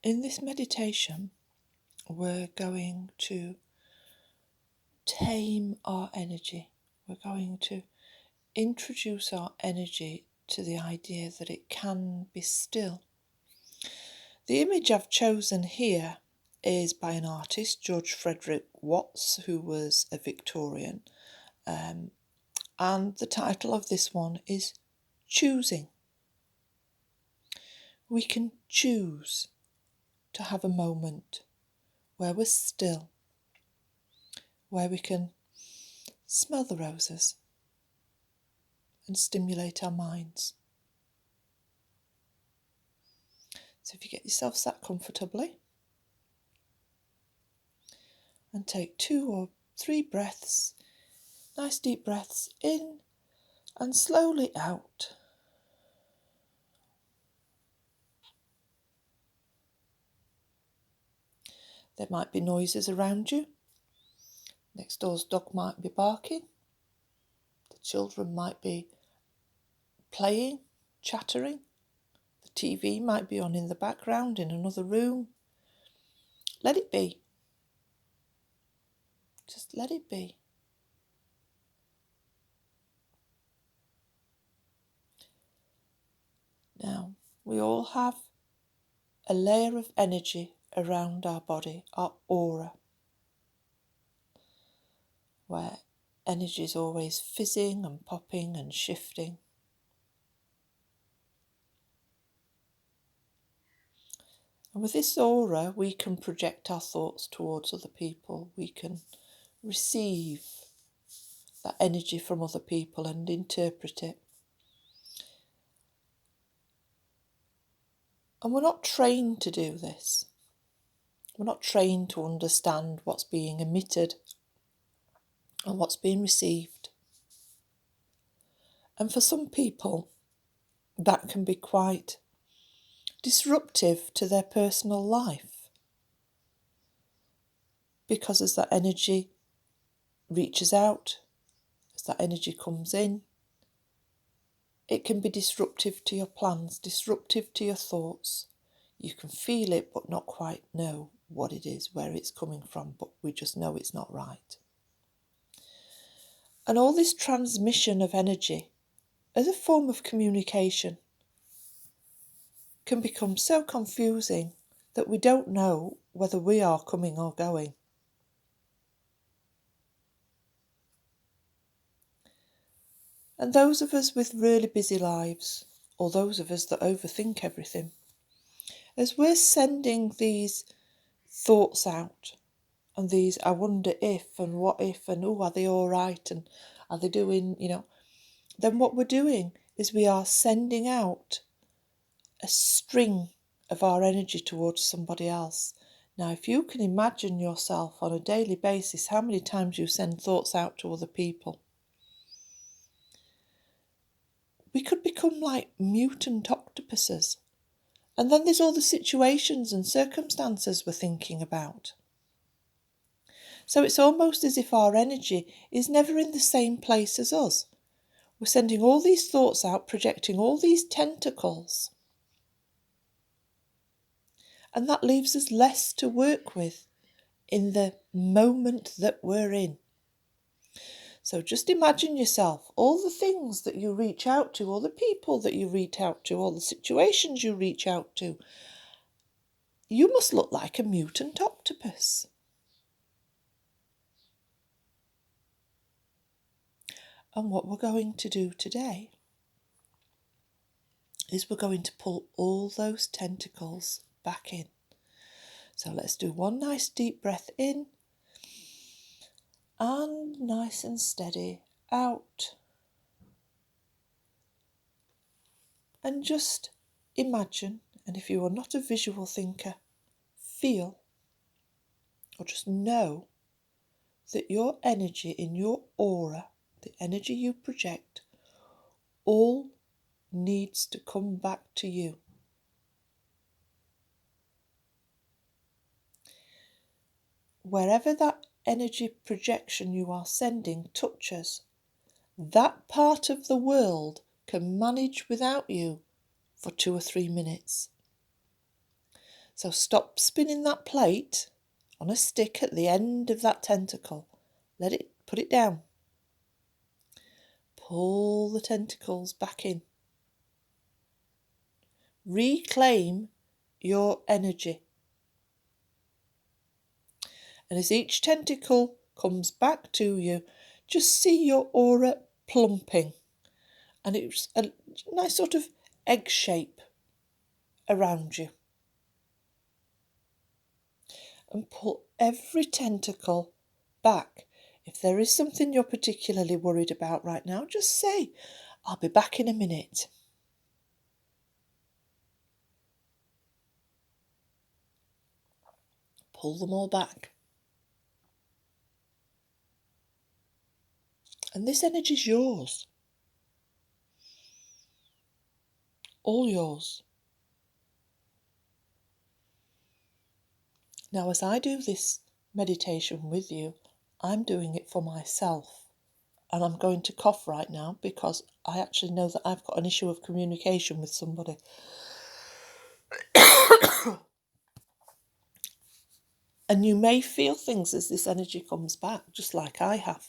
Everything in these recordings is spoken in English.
In this meditation, we're going to tame our energy. We're going to introduce our energy to the idea that it can be still. The image I've chosen here is by an artist, George Frederick Watts, who was a Victorian. And the title of this one is Choosing. We can choose to have a moment where we're still, where we can smell the roses and stimulate our minds. So if you get yourself sat comfortably and take 2 or 3 breaths, nice deep breaths in and slowly out. There might be noises around you. Next door's dog might be barking. The children might be playing, chattering. The TV might be on in the background in another room. Let it be. Just let it be. Now, we all have a layer of energy around our body, our aura, where energy is always fizzing and popping and shifting. And with this aura, we can project our thoughts towards other people. We can receive that energy from other people and interpret it. And we're not trained to do this. We're not trained to understand what's being emitted and what's being received. And for some people, that can be quite disruptive to their personal life. Because as that energy reaches out, as that energy comes in, it can be disruptive to your plans, disruptive to your thoughts. You can feel it but not quite know what it is, where it's coming from, but we just know it's not right. And all this transmission of energy as a form of communication can become so confusing that we don't know whether we are coming or going. And those of us with really busy lives, or those of us that overthink everything, as we're sending these thoughts out, and these I wonder if and what if and oh, are they all right and are they doing, then what we're doing is we are sending out a string of our energy towards somebody else. Now, if you can imagine yourself on a daily basis, how many times you send thoughts out to other people, we could become like mutant octopuses. And then there's all the situations and circumstances we're thinking about. So it's almost as if our energy is never in the same place as us. We're sending all these thoughts out, projecting all these tentacles. And that leaves us less to work with in the moment that we're in. So just imagine yourself, all the things that you reach out to, all the people that you reach out to, all the situations you reach out to. You must look like a mutant octopus. And what we're going to do today is we're going to pull all those tentacles back in. So let's do one nice deep breath in and nice and steady out. And just imagine, and if you are not a visual thinker, feel or just know that your energy in your aura, the energy you project, all needs to come back to you. Wherever that energy projection you are sending touches, that part of the world can manage without you for 2 or 3 minutes. So stop spinning that plate on a stick at the end of that tentacle. Put it down. Pull the tentacles back in. Reclaim your energy. And as each tentacle comes back to you, just see your aura plumping. And it's a nice sort of egg shape around you. And pull every tentacle back. If there is something you're particularly worried about right now, just say, I'll be back in a minute. Pull them all back. And this energy is yours. All yours. Now, as I do this meditation with you, I'm doing it for myself. And I'm going to cough right now because I actually know that I've got an issue of communication with somebody. And you may feel things as this energy comes back, just like I have.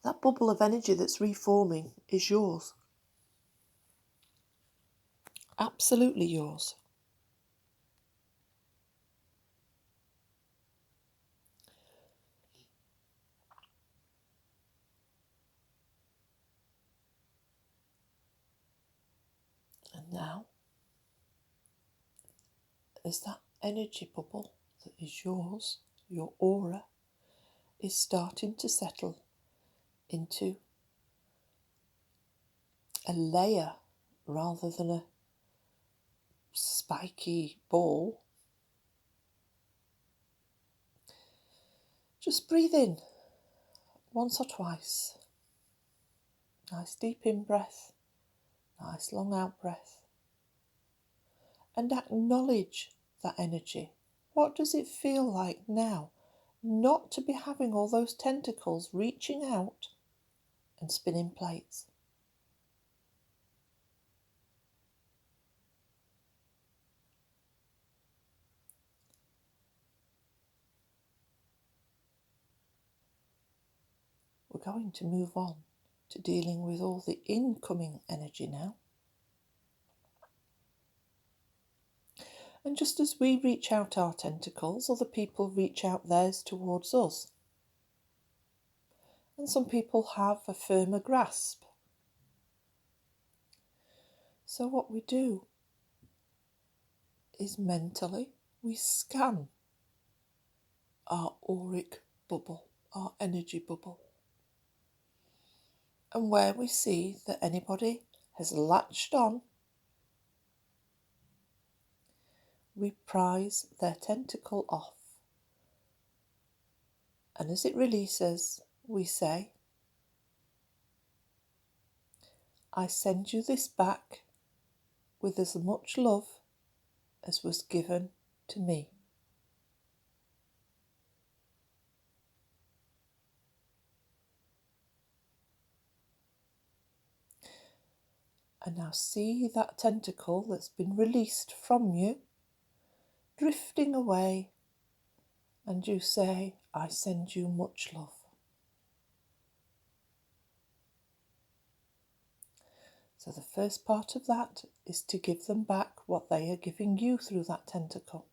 That bubble of energy that's reforming is yours. Absolutely yours. And now, as that energy bubble that is yours, your aura, is starting to settle into a layer rather than a spiky ball. Just breathe in once or twice. Nice deep in breath, nice long out breath. And acknowledge that energy. What does it feel like now not to be having all those tentacles reaching out and spinning plates? We're going to move on to dealing with all the incoming energy now. And just as we reach out our tentacles, other people reach out theirs towards us. And some people have a firmer grasp. So what we do is mentally we scan our auric bubble, our energy bubble. And where we see that anybody has latched on, we prise their tentacle off. And as it releases, we say, I send you this back with as much love as was given to me. And now see that tentacle that's been released from you, drifting away, and you say, I send you much love. So the first part of that is to give them back what they are giving you through that tentacle.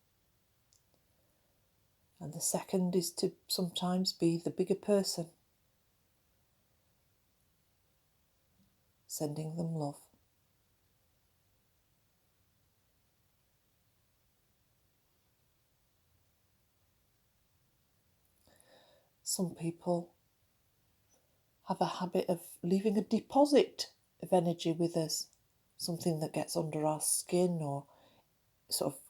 And the second is to sometimes be the bigger person, sending them love. Some people have a habit of leaving a deposit of energy with us, something that gets under our skin or sort of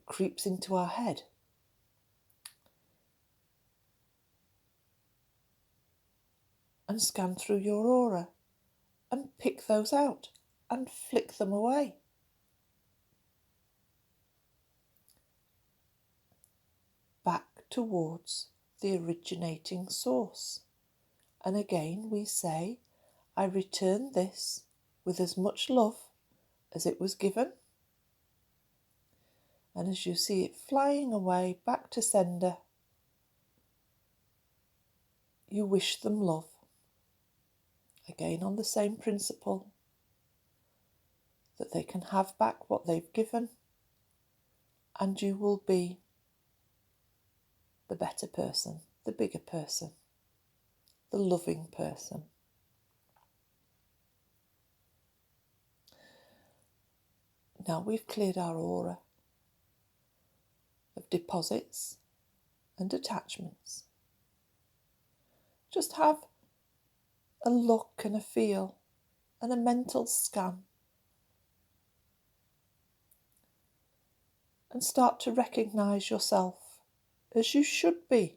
creeps into our head. And scan through your aura and pick those out and flick them away. Back towards the originating source. And again we say, I return this with as much love as it was given. And as you see it flying away back to sender, you wish them love. Again on the same principle, that they can have back what they've given, and you will be the better person, the bigger person, the loving person. Now we've cleared our aura of deposits and attachments. Just have a look and a feel and a mental scan, and start to recognise yourself as you should be.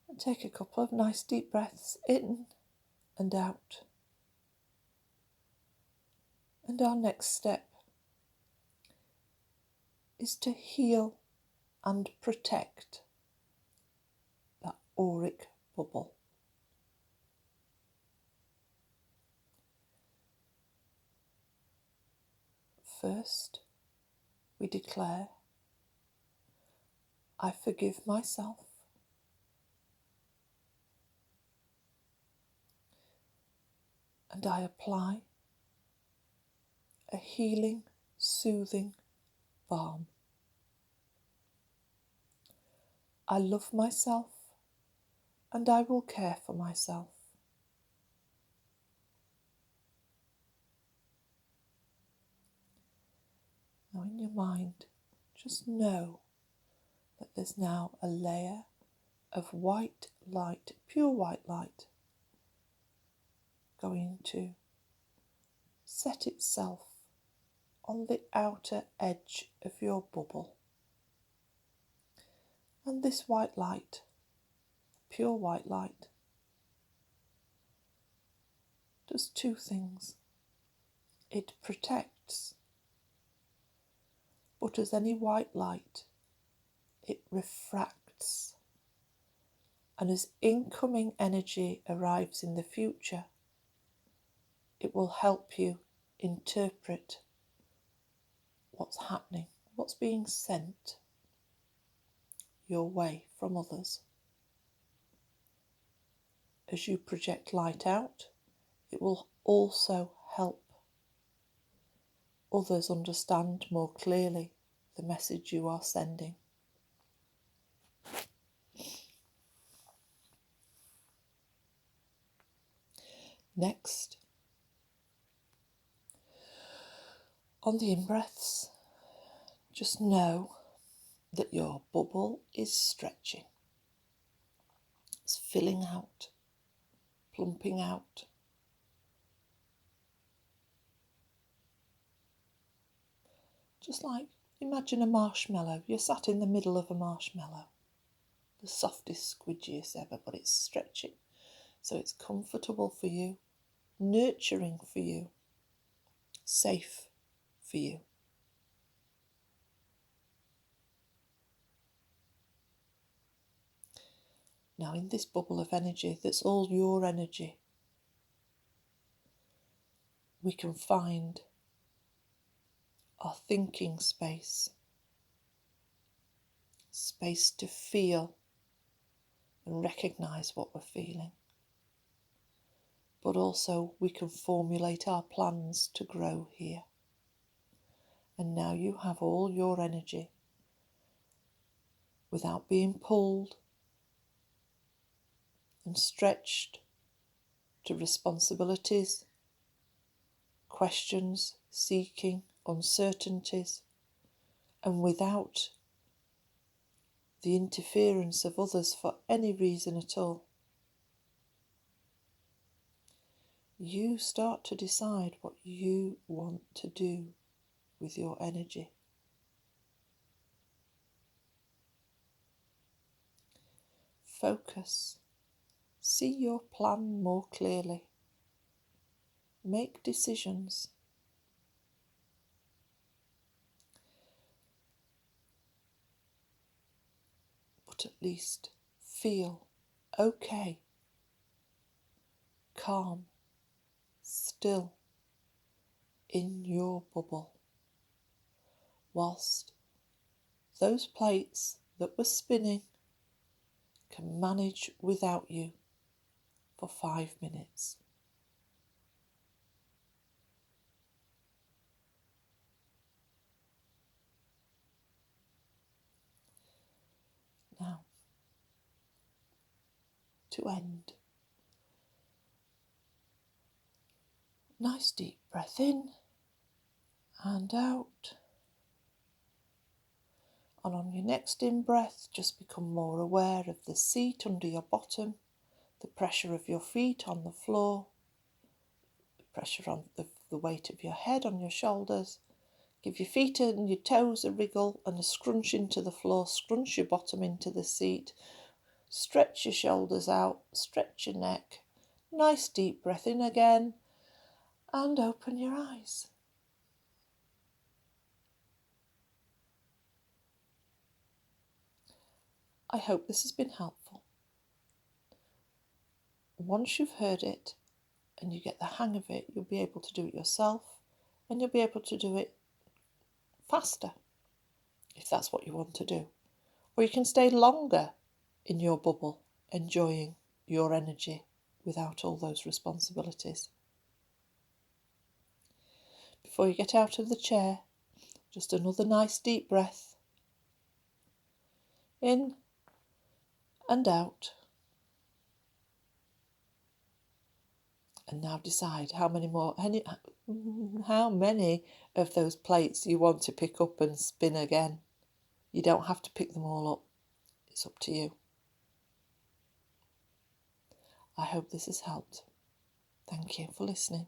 And take a couple of nice deep breaths in and out. And our next step is to heal and protect that auric bubble. First, we declare, I forgive myself. And I apply a healing, soothing balm. I love myself and I will care for myself. Now in your mind, just know that there's now a layer of white light, pure white light, going to set itself on the outer edge of your bubble. And this white light, pure white light, does two things. It protects, but as any white light, it refracts. And as incoming energy arrives in the future, it will help you interpret what's happening, what's being sent your way from others. As you project light out, it will also help others understand more clearly the message you are sending. Next, on the in-breaths, just know that your bubble is stretching. It's filling out, plumping out. Just like, imagine a marshmallow. You're sat in the middle of a marshmallow. The softest, squidgiest ever, but it's stretching. So it's comfortable for you, nurturing for you, safe for you. Now in this bubble of energy, that's all your energy, we can find our thinking space, space to feel and recognise what we're feeling. But also we can formulate our plans to grow here. And now you have all your energy without being pulled and stretched to responsibilities, questions, seeking, uncertainties, and without the interference of others for any reason at all. You start to decide what you want to do with your energy. Focus. See your plan more clearly. Make decisions. but at least feel okay, calm, still in your bubble, whilst those plates that were spinning can manage without you for 5 minutes. Now, to end, nice deep breath in and out. And on your next in-breath, just become more aware of the seat under your bottom, the pressure of your feet on the floor, the pressure on the weight of your head on your shoulders. Give your feet and your toes a wriggle and a scrunch into the floor, scrunch your bottom into the seat, stretch your shoulders out, stretch your neck. Nice deep breath in again and open your eyes. I hope this has been helpful. Once you've heard it and you get the hang of it, you'll be able to do it yourself and you'll be able to do it faster if that's what you want to do. Or you can stay longer in your bubble, enjoying your energy without all those responsibilities. Before you get out of the chair, just another nice deep breath. In and out. And now decide how many of those plates you want to pick up and spin again. You don't have to pick them all up. It's up to you. I hope this has helped. Thank you for listening.